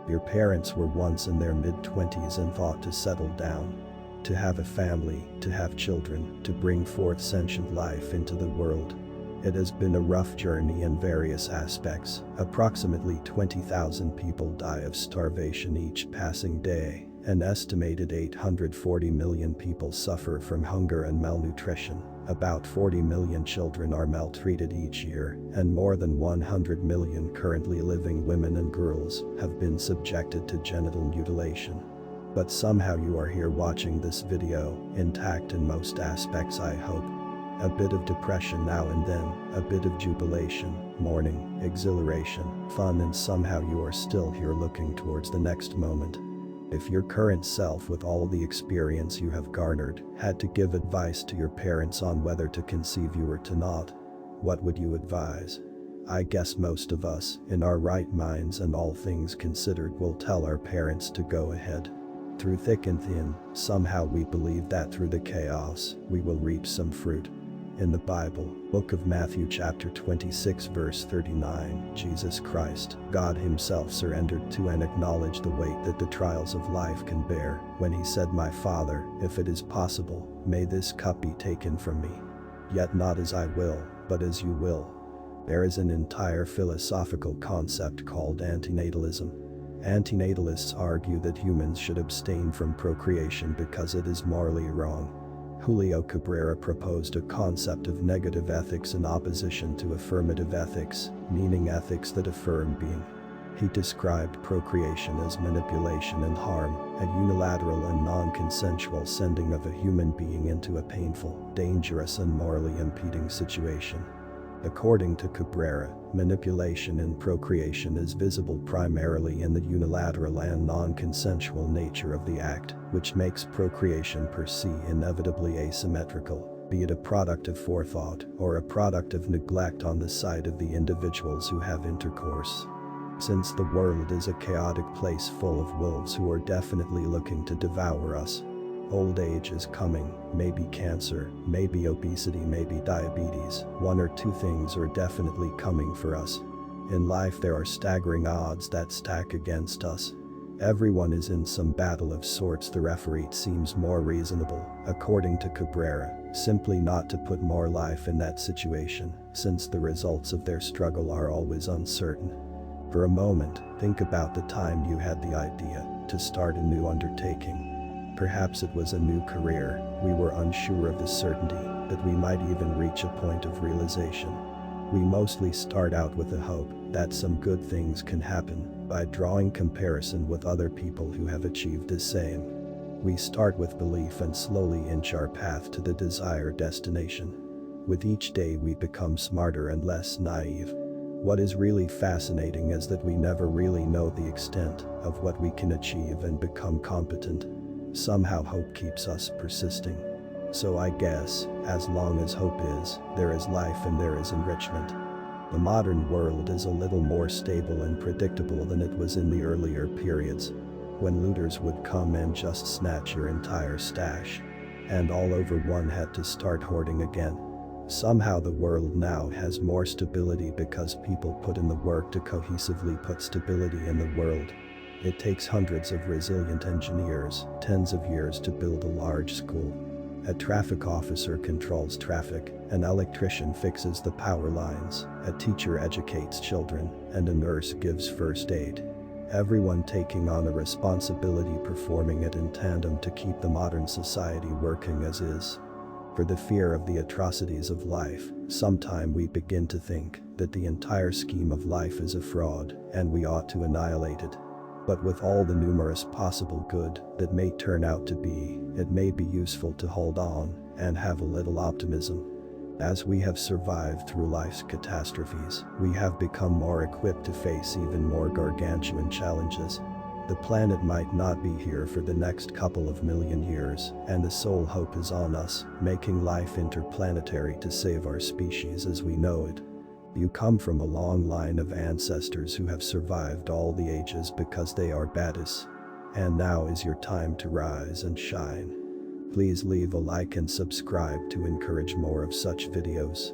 Your parents were once in their mid-20s and thought to settle down, to have a family, to have children, to bring forth sentient life into the world. It has been a rough journey in various aspects. Approximately 20,000 people die of starvation each passing day. An estimated 840 million people suffer from hunger and malnutrition. About 40 million children are maltreated each year, and more than 100 million currently living women and girls have been subjected to genital mutilation. But somehow you are here watching this video, intact in most aspects, I hope. A bit of depression now and then, a bit of jubilation, mourning, exhilaration, fun, and somehow you are still here looking towards the next moment. If your current self, with all the experience you have garnered, had to give advice to your parents on whether to conceive you or to not, what would you advise? I guess most of us, in our right minds and all things considered, will tell our parents to go ahead. Through thick and thin, somehow we believe that through the chaos, we will reap some fruit. In the Bible, Book of Matthew chapter 26 verse 39, Jesus Christ, God himself, surrendered to and acknowledged the weight that the trials of life can bear when he said, "My Father, if it is possible, may this cup be taken from me. Yet not as I will, but as you will." There is an entire philosophical concept called antinatalism. Antinatalists argue that humans should abstain from procreation because it is morally wrong. Julio Cabrera proposed a concept of negative ethics in opposition to affirmative ethics, meaning ethics that affirm being. He described procreation as manipulation and harm, a unilateral and non-consensual sending of a human being into a painful, dangerous, and morally impeding situation. According to Cabrera, manipulation in procreation is visible primarily in the unilateral and non-consensual nature of the act, which makes procreation per se inevitably asymmetrical, be it a product of forethought or a product of neglect on the side of the individuals who have intercourse. Since the world is a chaotic place full of wolves who are definitely looking to devour us, old age is coming, maybe cancer, maybe obesity, maybe diabetes. One or two things are definitely coming for us. In life there are staggering odds that stack against us. Everyone is in some battle of sorts. The referee seems more reasonable, according to Cabrera, simply not to put more life in that situation, since the results of their struggle are always uncertain. For a moment, think about the time you had the idea to start a new undertaking. Perhaps it was a new career. We were unsure of the certainty that we might even reach a point of realization. We mostly start out with the hope that some good things can happen by drawing comparison with other people who have achieved the same. We start with belief and slowly inch our path to the desired destination. With each day we become smarter and less naive. What is really fascinating is that we never really know the extent of what we can achieve and become competent. Somehow hope keeps us persisting. So I guess, as long as hope is, there is life and there is enrichment. The modern world is a little more stable and predictable than it was in the earlier periods, when looters would come and just snatch your entire stash. And all over one had to start hoarding again. Somehow the world now has more stability because people put in the work to cohesively put stability in the world. It takes hundreds of resilient engineers, tens of years to build a large school. A traffic officer controls traffic, an electrician fixes the power lines, a teacher educates children, and a nurse gives first aid. Everyone taking on a responsibility, performing it in tandem to keep the modern society working as is. For the fear of the atrocities of life, sometime we begin to think that the entire scheme of life is a fraud, and we ought to annihilate it. But with all the numerous possible good that may turn out to be, it may be useful to hold on and have a little optimism. As we have survived through life's catastrophes, we have become more equipped to face even more gargantuan challenges. The planet might not be here for the next couple of million years, and the sole hope is on us, making life interplanetary to save our species as we know it. You come from a long line of ancestors who have survived all the ages because they are badass. And now is your time to rise and shine. Please leave a like and subscribe to encourage more of such videos.